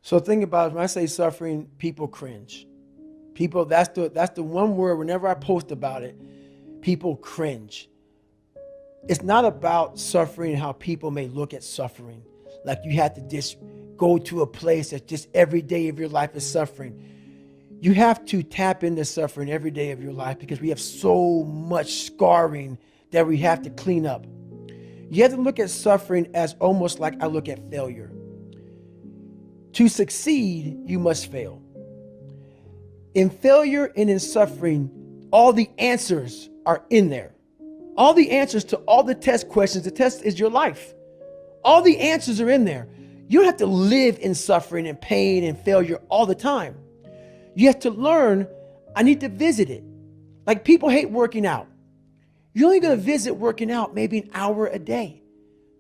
So think about it. When I say suffering, people cringe. People, that's the one word. Whenever I post about it, people cringe. It's not about suffering and how people may look at suffering. Like you have to just go to a place that's just every day of your life is suffering. You have to tap into suffering every day of your life because we have so much scarring that we have to clean up. You have to look at suffering as almost like I look at failure. To succeed, you must fail. In failure and in suffering, all the answers are in there. All the answers to all the test questions. The test is your life. All the answers are in there. You don't have to live in suffering and pain and failure all the time. You have to learn, I need to visit it. Like people hate working out. You're only going to visit working out maybe an hour a day.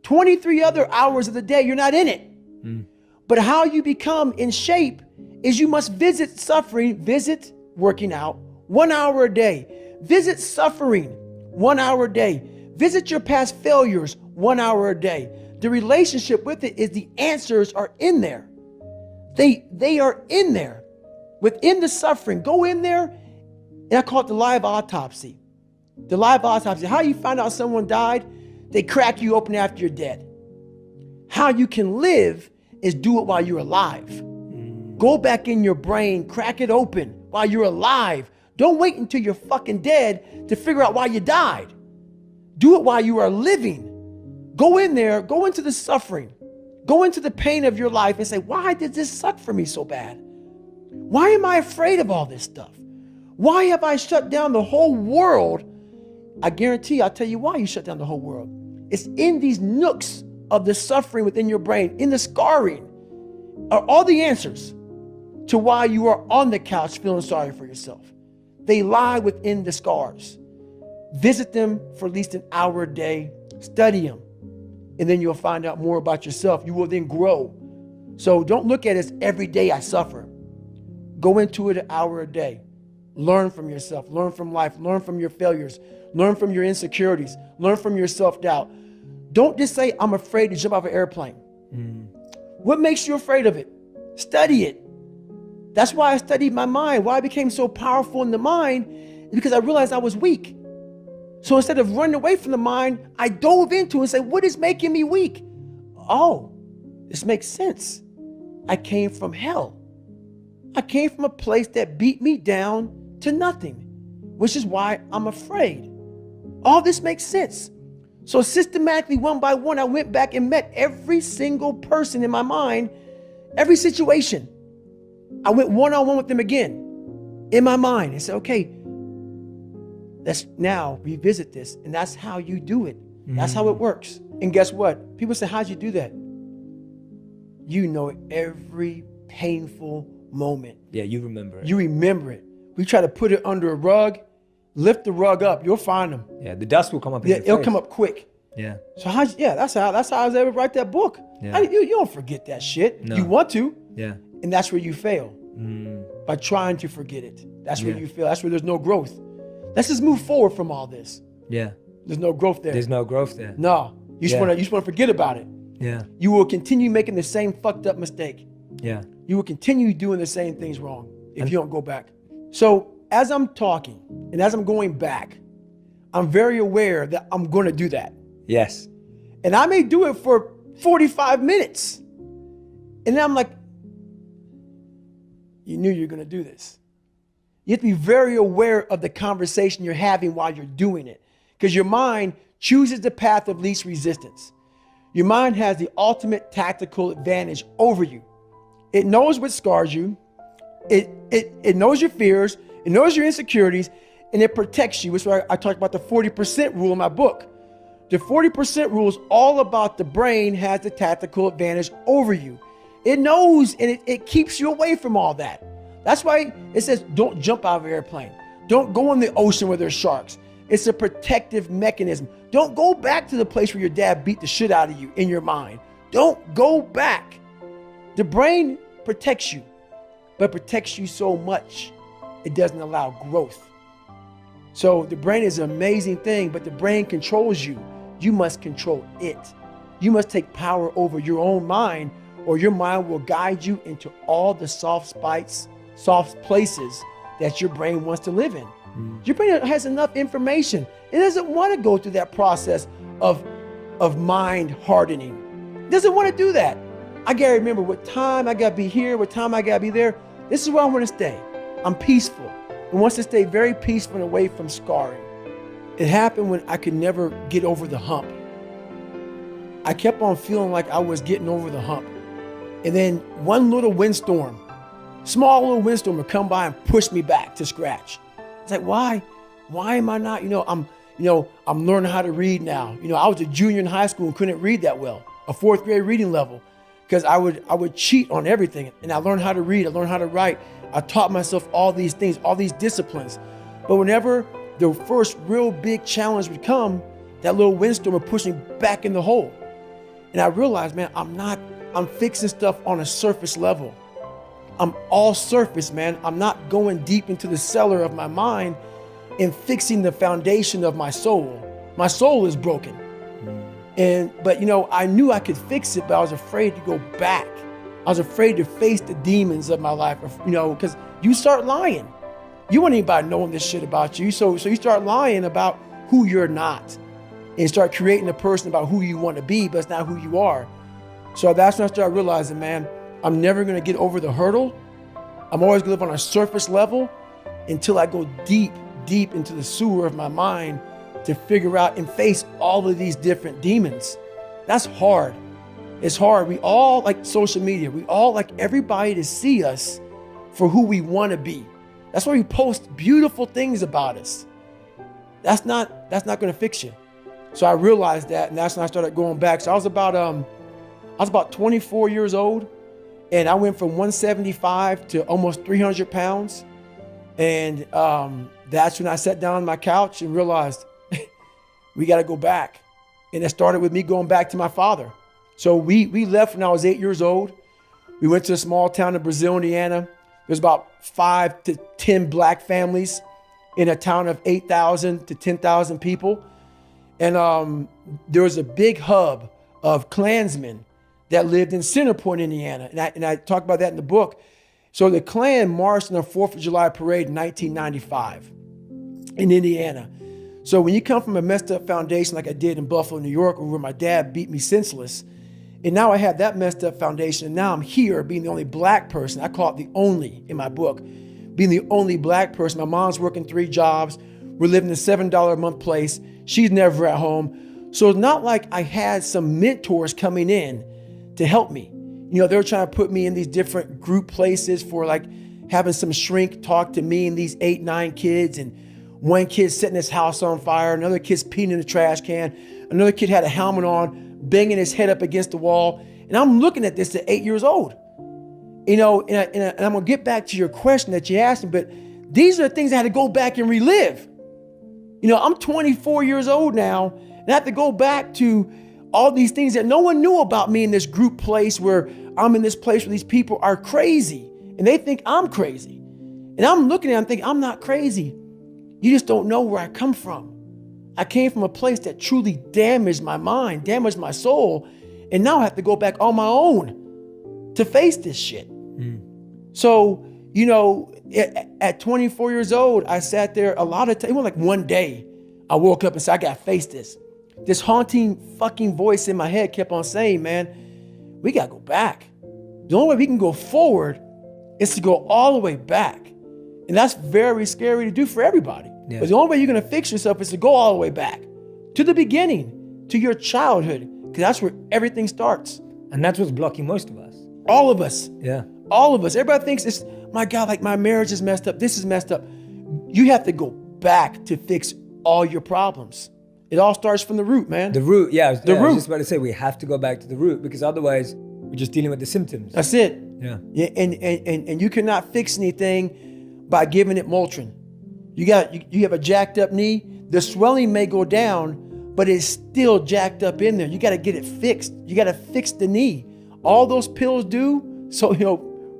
23 other hours of the day, you're not in it. But how you become in shape is you must visit suffering, visit working out 1 hour a day. Visit suffering 1 hour a day. Visit your past failures 1 hour a day. The relationship with it is the answers are in there. They are in there. Within the suffering, go in there, and I call it the live autopsy. The live autopsy. How you find out someone died? They crack you open after you're dead. How you can live is do it while you're alive. Go back in your brain, crack it open while you're alive. Don't wait until you're fucking dead to figure out why you died. Do it while you are living. Go in there, go into the suffering, go into the pain of your life and say, why did this suck for me so bad? Why am I afraid of all this stuff? Why have I shut down the whole world? I guarantee I'll tell you why you shut down the whole world. It's in these nooks of the suffering within your brain, in the scarring, are all the answers to why you are on the couch feeling sorry for yourself. They lie within the scars. Visit them for at least an hour a day. Study them. And then you'll find out more about yourself. You will then grow. So don't look at it as every day I suffer. Go into it an hour a day. Learn from yourself. Learn from life. Learn from your failures. Learn from your insecurities. Learn from your self-doubt. Don't just say, I'm afraid to jump off an airplane. What makes you afraid of it? Study it. That's why I studied my mind. Why I became so powerful in the mind is because I realized I was weak. So instead of running away from the mind, I dove into it and said, what is making me weak? Oh, this makes sense. I came from hell. I came from a place that beat me down to nothing, which is why I'm afraid. All this makes sense. So systematically, one by one, I went back and met every single person in my mind, every situation. I went one-on-one with them again in my mind and said, okay, let's now revisit this. And that's how you do it. That's how it works. And guess what? People say, how'd you do that? You know every painful moment. Yeah, you remember it. You remember it. We try to put it under a rug, lift the rug up, you'll find them. Yeah, the dust will come up in Yeah, your it'll face. come up quick. Yeah. So that's how I was able to write that book. Yeah. You don't forget that shit. No. You want to. Yeah. And that's where you fail. By trying to forget it. That's where you fail. That's where there's no growth. Let's just move forward from all this. Yeah. There's no growth there. There's no growth there. No. You just want to forget about it. Yeah. You will continue making the same fucked up mistake. Yeah. You will continue doing the same things wrong if you don't go back. So as I'm talking and as I'm going back, I'm very aware that I'm going to do that. Yes. And I may do it for 45 minutes. And then I'm like, you knew you were going to do this. You have to be very aware of the conversation you're having while you're doing it. Because your mind chooses the path of least resistance. Your mind has the ultimate tactical advantage over you. It knows what scars you. It knows your fears. It knows your insecurities. And it protects you. Which is why I talk about the 40% rule in my book. The 40% rule is all about the brain has the tactical advantage over you. It knows and it keeps you away from all that. That's why it says don't jump out of an airplane. Don't go in the ocean where there's sharks. It's a protective mechanism. Don't go back to the place where your dad beat the shit out of you in your mind. Don't go back. The brain protects you, but protects you so much, it doesn't allow growth. So the brain is an amazing thing, but the brain controls you. You must control it. You must take power over your own mind or your mind will guide you into all the soft places that your brain wants to live in. Your brain has enough information. It doesn't want to go through that process of mind hardening. It doesn't want to do that. I gotta remember what time I gotta be here, what time I gotta be there. This is where I want to stay. I'm peaceful and wants to stay very peaceful and away from scarring. It happened when I could never get over the hump. I kept on feeling like I was getting over the hump. And then one little windstorm, small little windstorm would come by and push me back to scratch. It's like, why am I not, I'm learning how to read now. I was a junior in high school and couldn't read that well, a fourth grade reading level, because I would cheat on everything. And I learned how to read, I learned how to write. I taught myself all these things, all these disciplines. But whenever the first real big challenge would come, that little windstorm would push me back in the hole. And I realized, man, I'm fixing stuff on a surface level. I'm all surface, man. I'm not going deep into the cellar of my mind and fixing the foundation of my soul. My soul is broken. But I knew I could fix it, but I was afraid to go back. I was afraid to face the demons of my life, because you start lying. You want anybody knowing this shit about you. So you start lying about who you're not and start creating a person about who you want to be, but it's not who you are. So that's when I started realizing, man, I'm never going to get over the hurdle. I'm always going to live on a surface level until I go deep into the sewer of my mind to figure out and face all of these different demons. That's hard. It's hard. We all like social media. We all like everybody to see us for who we want to be. That's why we post beautiful things about us. That's not going to fix you. So I realized that, and that's when I started going back. So I was about 24 years old, and I went from 175 to almost 300 pounds. And that's when I sat down on my couch and realized we got to go back. And it started with me going back to my father. So we left when I was 8 years old. We went to a small town in Brazil, Indiana. There's about 5 to 10 black families in a town of 8,000 to 10,000 people. And there was a big hub of Klansmen that lived in Center Point, Indiana. And I talk about that in the book. So the Klan marched on the 4th of July parade in 1995 in Indiana. So when you come from a messed up foundation like I did in Buffalo, New York, where my dad beat me senseless, and now I have that messed up foundation, and now I'm here being the only black person. I call it the only in my book, being the only black person. My mom's working 3 jobs. We're living in a $7 a month place. She's never at home. So it's not like I had some mentors coming in to help me. They were trying to put me in these different group places for like having some shrink talk to me and these 8, 9 kids, and one kid setting his house on fire, another kid's peeing in the trash can, another kid had a helmet on, banging his head up against the wall. And I'm looking at this at 8 years old. And I'm going to get back to your question that you asked me, but these are the things I had to go back and relive. I'm 24 years old now, and I have to go back to all these things that no one knew about me in this group place where I'm in this place where these people are crazy and they think I'm crazy. And I'm looking at them thinking, I'm not crazy. You just don't know where I come from. I came from a place that truly damaged my mind, damaged my soul. And now I have to go back on my own to face this shit. So, at 24 years old, I sat there a lot of times. It was like one day I woke up and said, I got to face this. This haunting fucking voice in my head kept on saying, man, we got to go back. The only way we can go forward is to go all the way back. And that's very scary to do for everybody. Yeah. But the only way you're going to fix yourself is to go all the way back to the beginning, to your childhood, because that's where everything starts. And that's what's blocking most of us. All of us. Yeah. All of us. Everybody thinks it's, my God, like my marriage is messed up. This is messed up. You have to go back to fix all your problems. It all starts from the root, man. The root, yeah. I was just root. about to say, we have to go back to the root, because otherwise we're just dealing with the symptoms. That's it. Yeah. And you cannot fix anything by giving it Motrin. You have a jacked up knee. The swelling may go down, but it's still jacked up in there. You got to get it fixed. You got to fix the knee. All those pills do, so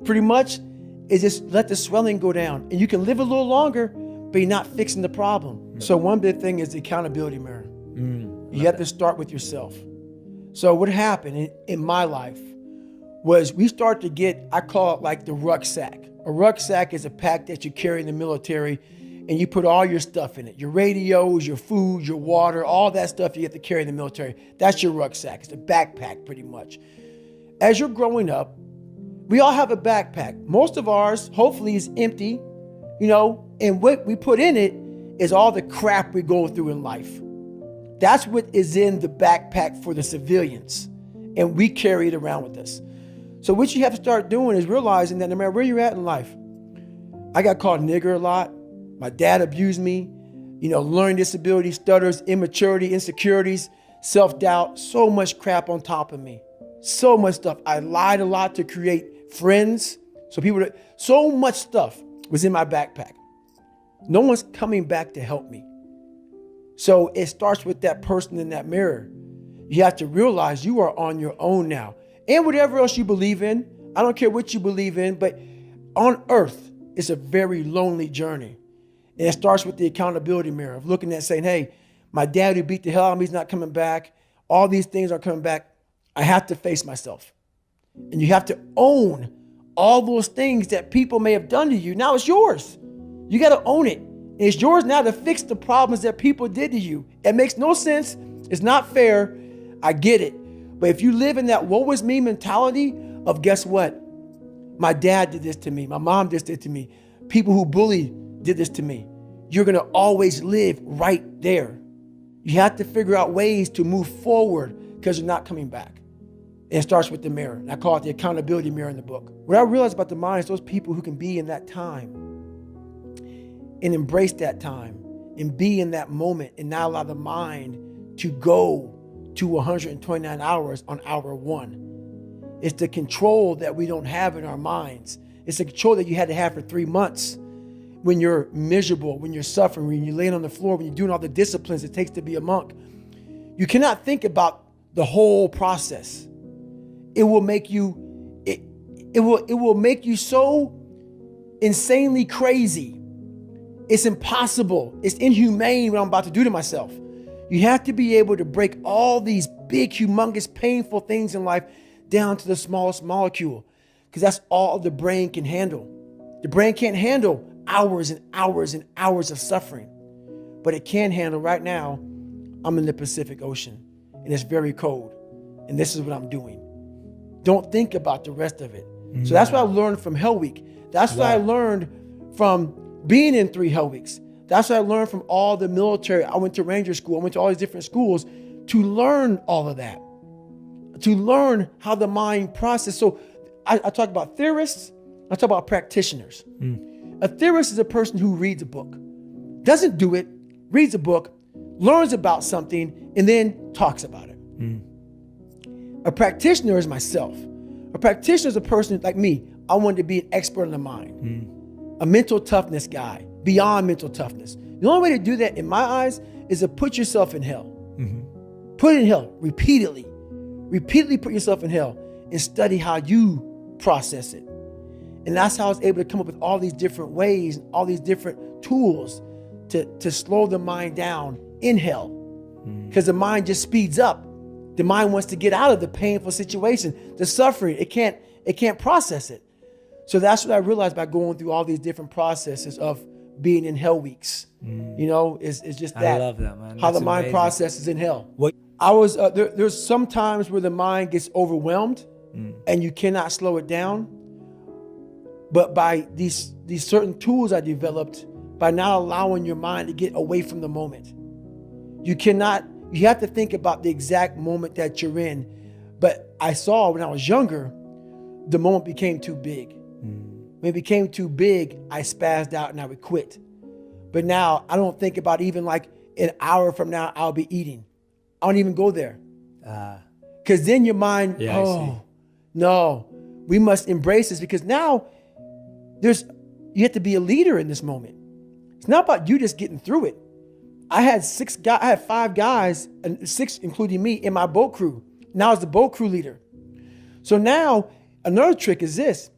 pretty much, is just let the swelling go down, and you can live a little longer, but you're not fixing the problem. Mm-hmm. So one big thing is the accountability mirror. You have to start with yourself. So what happened in my life was we start to get, I call it like the rucksack. A rucksack is a pack that you carry in the military, and you put all your stuff in it. Your radios, your food, your water, all that stuff you have to carry in the military. That's your rucksack. It's a backpack pretty much. As you're growing up, we all have a backpack. Most of ours, hopefully, is empty, and what we put in it is all the crap we go through in life. That's what is in the backpack for the civilians, and we carry it around with us. So what you have to start doing is realizing that no matter where you're at in life, I got called nigger a lot. My dad abused me, learning disability, stutters, immaturity, insecurities, self-doubt, so much crap on top of me. So much stuff. I lied a lot to create friends. So much stuff was in my backpack. No one's coming back to help me. So it starts with that person in that mirror. You have to realize you are on your own now. And whatever else you believe in, I don't care what you believe in, but on earth, it's a very lonely journey. And it starts with the accountability mirror of looking at saying, hey, my dad who beat the hell out of me is not coming back. All these things are coming back. I have to face myself. And you have to own all those things that people may have done to you. Now it's yours. You got to own it. And it's yours now to fix the problems that people did to you. It makes no sense. It's not fair. I get it. But if you live in that woe is me mentality of guess what? My dad did this to me. My mom did this to me. People who bullied did this to me. You're going to always live right there. You have to figure out ways to move forward because you're not coming back. And it starts with the mirror. And I call it the accountability mirror in the book. What I realized about the mind is those people who can be in that time and embrace that time and be in that moment and not allow the mind to go to 129 hours on hour one. It's the control that we don't have in our minds. It's the control that you had to have for 3 months when you're miserable, when you're suffering, when you're laying on the floor, when you're doing all the disciplines it takes to be a monk. You cannot think about the whole process. It will make you, it will make you so insanely crazy. It's impossible. It's inhumane what I'm about to do to myself. You have to be able to break all these big, humongous, painful things in life down to the smallest molecule, because that's all the brain can handle. The brain can't handle hours and hours and hours of suffering, but it can handle right now. I'm in the Pacific Ocean and it's very cold, and this is what I'm doing. Don't think about the rest of it. So that's what I learned from Hell Week. That's what I learned from being in 3 Hell Weeks. That's what I learned from all the military. I went to Ranger School. I went to all these different schools to learn all of that, to learn how the mind processes. So I talk about theorists. I talk about practitioners. A theorist is a person who reads a book, doesn't do it, reads a book, learns about something, and then talks about it. A practitioner is myself. A practitioner is a person like me. I wanted to be an expert in the mind, a mental toughness guy, beyond mental toughness. The only way to do that in my eyes is to put yourself in hell. Put it in hell repeatedly. Repeatedly put yourself in hell and study how you process it. And that's how I was able to come up with all these different ways, all these different tools to slow the mind down in hell. Because the mind just speeds up. The mind wants to get out of the painful situation, the suffering. It can't process it. So that's what I realized by going through all these different processes of being in Hell Weeks. It's just that. I love that, man. How That's the mind amazing. processes in hell. What? I was there's some times where the mind gets overwhelmed and you cannot slow it down. But by these certain tools I developed, by not allowing your mind to get away from the moment, you have to think about the exact moment that you're in. But I saw when I was younger, the moment became too big. When it became too big, I spazzed out and I would quit. But now I don't think about even like an hour from now, I'll be eating. I don't even go there. Because then your mind, no, we must embrace this, because now you have to be a leader in this moment. It's not about you just getting through it. I had 5 guys, and 6 including me, in my boat crew. Now I was the boat crew leader. So now another trick is this.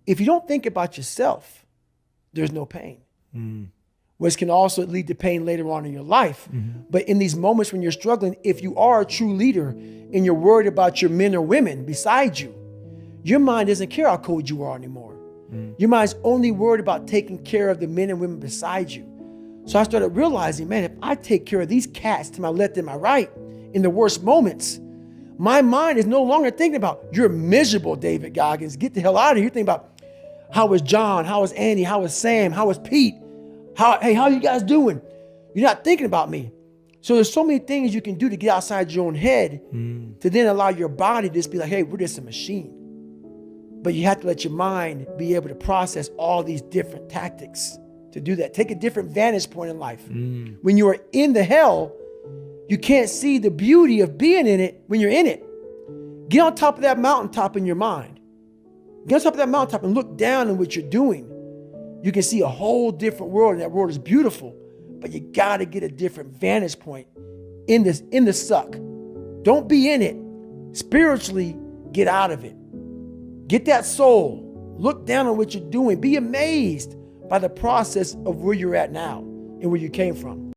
If you don't think about yourself, there's no pain. Which can also lead to pain later on in your life. But in these moments when you're struggling, if you are a true leader and you're worried about your men or women beside you, Your mind doesn't care how cold you are anymore. Your mind's only worried about taking care of the men and women beside you. So I started realizing, man, if I take care of these cats to my left and my right in the worst moments, my mind is no longer thinking about, you're miserable, David Goggins. Get the hell out of here. You're thinking about, how was John? How was Andy? How was Sam? How was Pete? Hey, how you guys doing? You're not thinking about me. So there's so many things you can do to get outside your own head to then allow your body to just be like, hey, we're just a machine. But you have to let your mind be able to process all these different tactics to do that. Take a different vantage point in life. When you are in the hell, you can't see the beauty of being in it when you're in it. Get on top of that mountaintop in your mind. Get on top of that mountaintop and look down on what you're doing. You can see a whole different world, and that world is beautiful. But you got to get a different vantage point in the suck. Don't be in it. Spiritually, get out of it. Get that soul. Look down on what you're doing. Be amazed by the process of where you're at now and where you came from.